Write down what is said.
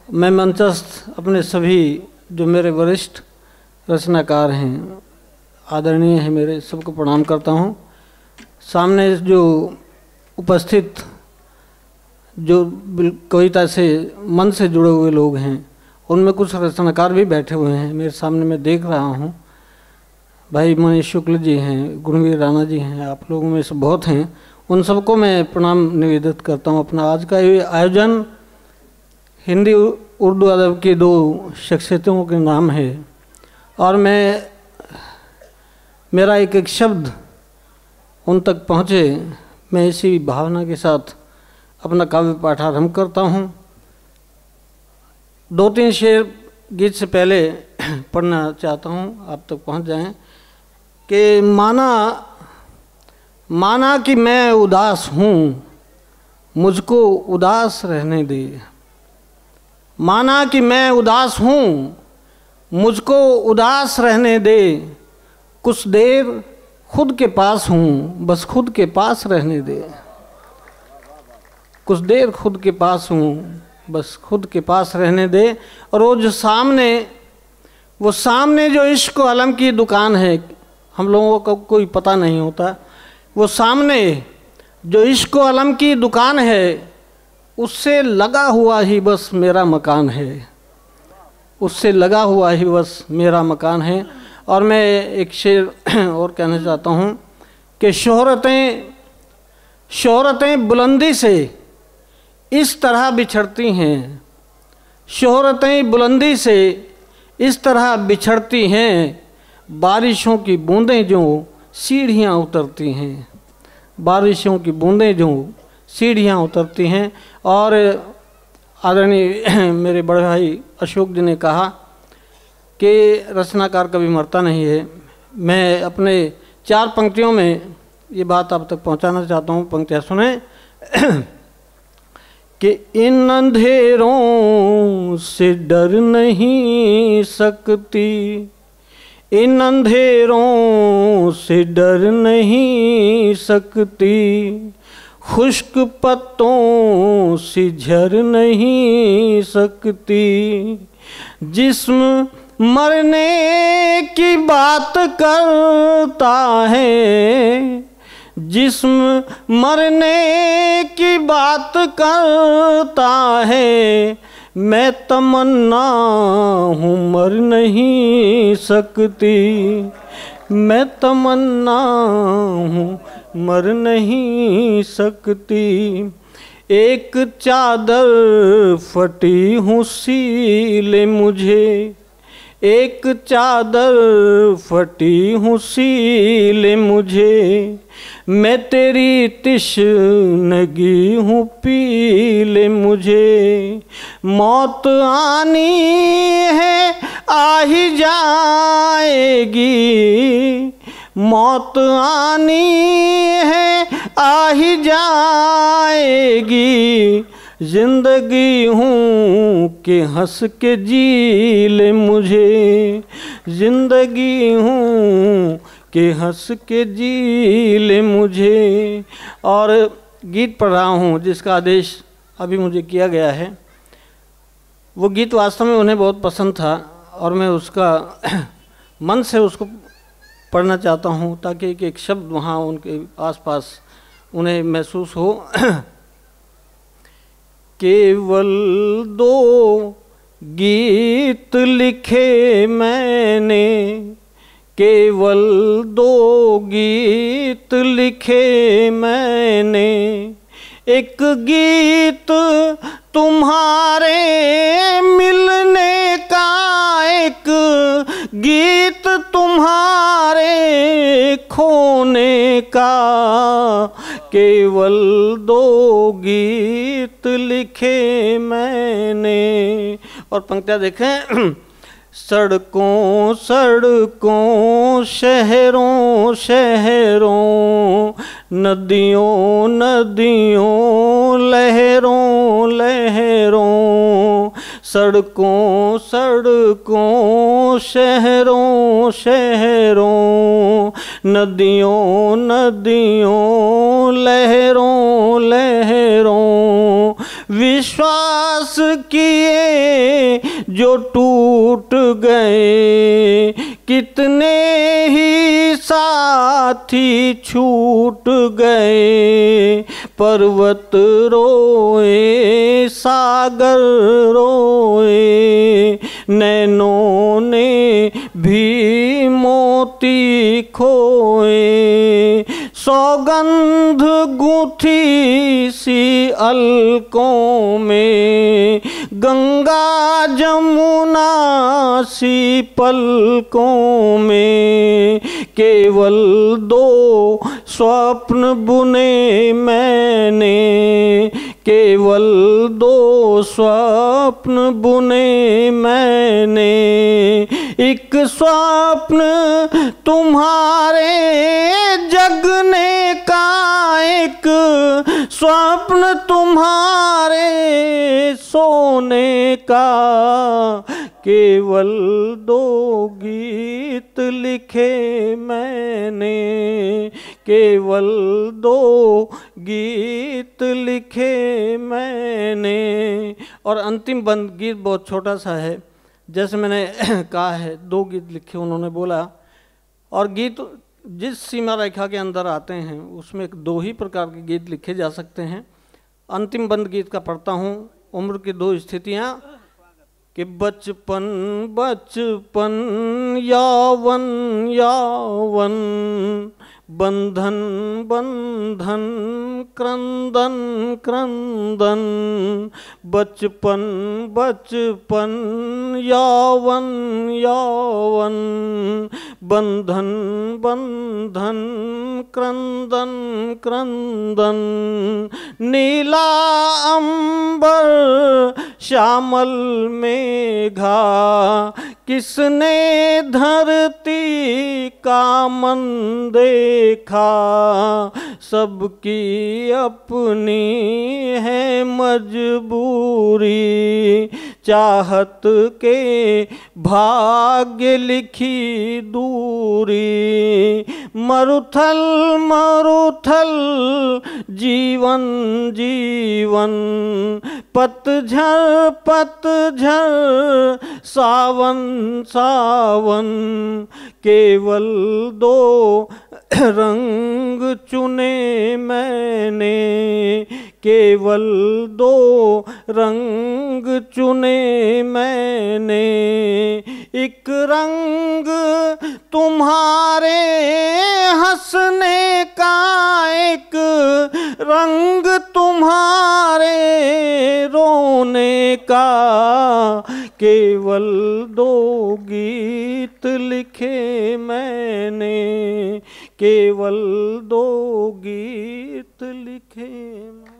मैं मंचस्थ अपने सभी जो मेरे वरिष्ठ रचनाकार हैं, आदरणीय हैं मेरे, सबको प्रणाम करता हूं। सामने जो उपस्थित जो कविता से मन से जुड़े हुए लोग हैं, उनमें कुछ रचनाकार भी बैठे हुए हैं मेरे सामने, मैं देख रहा हूं। भाई मनीष शुक्ल जी हैं, गुणवीर राणा जी हैं, आप लोगों में से बहुत हैं। उन सबको मैं प्रणाम निवेदित करता हूं। अपना आज का ये आयोजन हिंदी उर्दू अदब की दो शख्सियतों के नाम है, और मेरा एक एक शब्द उन तक पहुँचे, मैं इसी भावना के साथ अपना काव्य पाठ आरंभ करता हूँ। दो तीन शेर गीत से पहले पढ़ना चाहता हूँ, आप तक पहुँच जाएं। कि माना कि मैं उदास हूँ, मुझको उदास रहने दे। माना कि मैं उदास हूँ, मुझको उदास रहने दे। कुछ देर खुद के पास हूँ, बस खुद के पास रहने दे। कुछ देर खुद के पास हूँ, बस खुद के पास रहने दे। और वो जो सामने जो इश्क अलम की दुकान है, हम लोगों को कोई पता नहीं होता, वो सामने जो इश्क अलम की दुकान है, उससे लगा हुआ ही बस मेरा मकान है। उससे लगा हुआ ही बस मेरा मकान है। और मैं एक शेर और कहना चाहता हूँ कि शोहरतें बुलंदी से इस तरह बिछड़ती हैं। शोहरतें बुलंदी से इस तरह बिछड़ती हैं, बारिशों की बूंदें जो सीढ़ियाँ उतरती हैं। बारिशों की बूंदें जो सीढ़ियाँ उतरती हैं। और आदरणीय मेरे बड़े भाई अशोक जी ने कहा कि रचनाकार कभी मरता नहीं है। मैं अपने 4 पंक्तियों में ये बात आप तक पहुंचाना चाहता हूँ। पंक्तियाँ सुने कि इन अंधेरों से डर नहीं सकती, इन अंधेरों से डर नहीं सकती, खुश्क पत्तों से झर नहीं सकती। जिस्म मरने की बात करता है, जिस्म मरने की बात करता है, मैं तमन्ना हूँ मर नहीं सकती। मैं तमन्ना हूँ मर नहीं सकती। एक चादर फटी हूँ सीले मुझे, एक चादर फटी हूँ सीले मुझे, मैं तेरी तिश्नगी हूँ पीले मुझे। मौत आनी है आ ही जाएगी, मौत आनी है आ ही जाएगी। जिंदगी हूँ कि हंस के जी ले मुझे, जिंदगी हूँ कि हंस के जी ले मुझे। और गीत पढ़ रहा हूँ जिसका आदेश अभी मुझे किया गया है। वो गीत वास्तव में उन्हें बहुत पसंद था, और मैं उसका मन से उसको पढ़ना चाहता हूँ, ताकि एक शब्द वहाँ उनके आसपास उन्हें महसूस हो। केवल 2 गीत लिखे मैंने, केवल 2 गीत लिखे मैंने। एक गीत तुम्हारे मिलने का, एक गीत तुम्हारे खोने का। केवल 2 गीत लिखे मैंने। और पंक्तियाँ देखें। सड़कों सड़कों, शहरों शहरों, नदियों नदियों, लहरों लहरों। सड़कों सड़कों, शहरों शहरों, नदियों नदियों, लहरों लहरों। विश्वास किए जो टूट गए, कितने ही साथी छूट गए। पर्वत रोए, सागर रोए, नैनों ने भी मोती खोए। सौगंध गूंथी सी अलकों में, गंगा जमुना सी पलकों में। केवल दो स्वप्न बुने मैंने, केवल दो स्वप्न बुने मैंने। एक स्वप्न तुम्हारे जगने का, एक स्वप्न तुम्हारे सोने का। केवल दो गीत लिखे मैंने, केवल दो गीत लिखे मैंने। और अंतिम बंद गीत बहुत छोटा सा है, जैसे मैंने कहा है 2 गीत लिखे उन्होंने बोला। और गीत जिस सीमा रेखा के अंदर आते हैं उसमें 2 ही प्रकार के गीत लिखे जा सकते हैं। अंतिम बंद गीत का पढ़ता हूँ। उम्र की 2 स्थितियाँ कि बचपन बचपन यौवन यौवन, बंधन बंधन क्रंदन क्रंदन। बचपन बचपन यौवन यौवन, बंधन बंधन क्रंदन क्रंदन। नीला अंबर श्यामल मेघा, किसने धरती का मन देखा। सबकी अपनी है मजबूरी, चाहत के भाग्य लिखी दूरी। मरुथल मरुथल जीवन जीवन, पतझड़ पतझड़ सावन सावन। केवल 2 रंग चुने मैंने, केवल 2 रंग चुने मैंने। एक रंग तुम्हारे हंसने का, एक रंग तुम्हारे रोने का। केवल 2 गीत लिखे मैंने, केवल 2 गीत लिखे मैंने।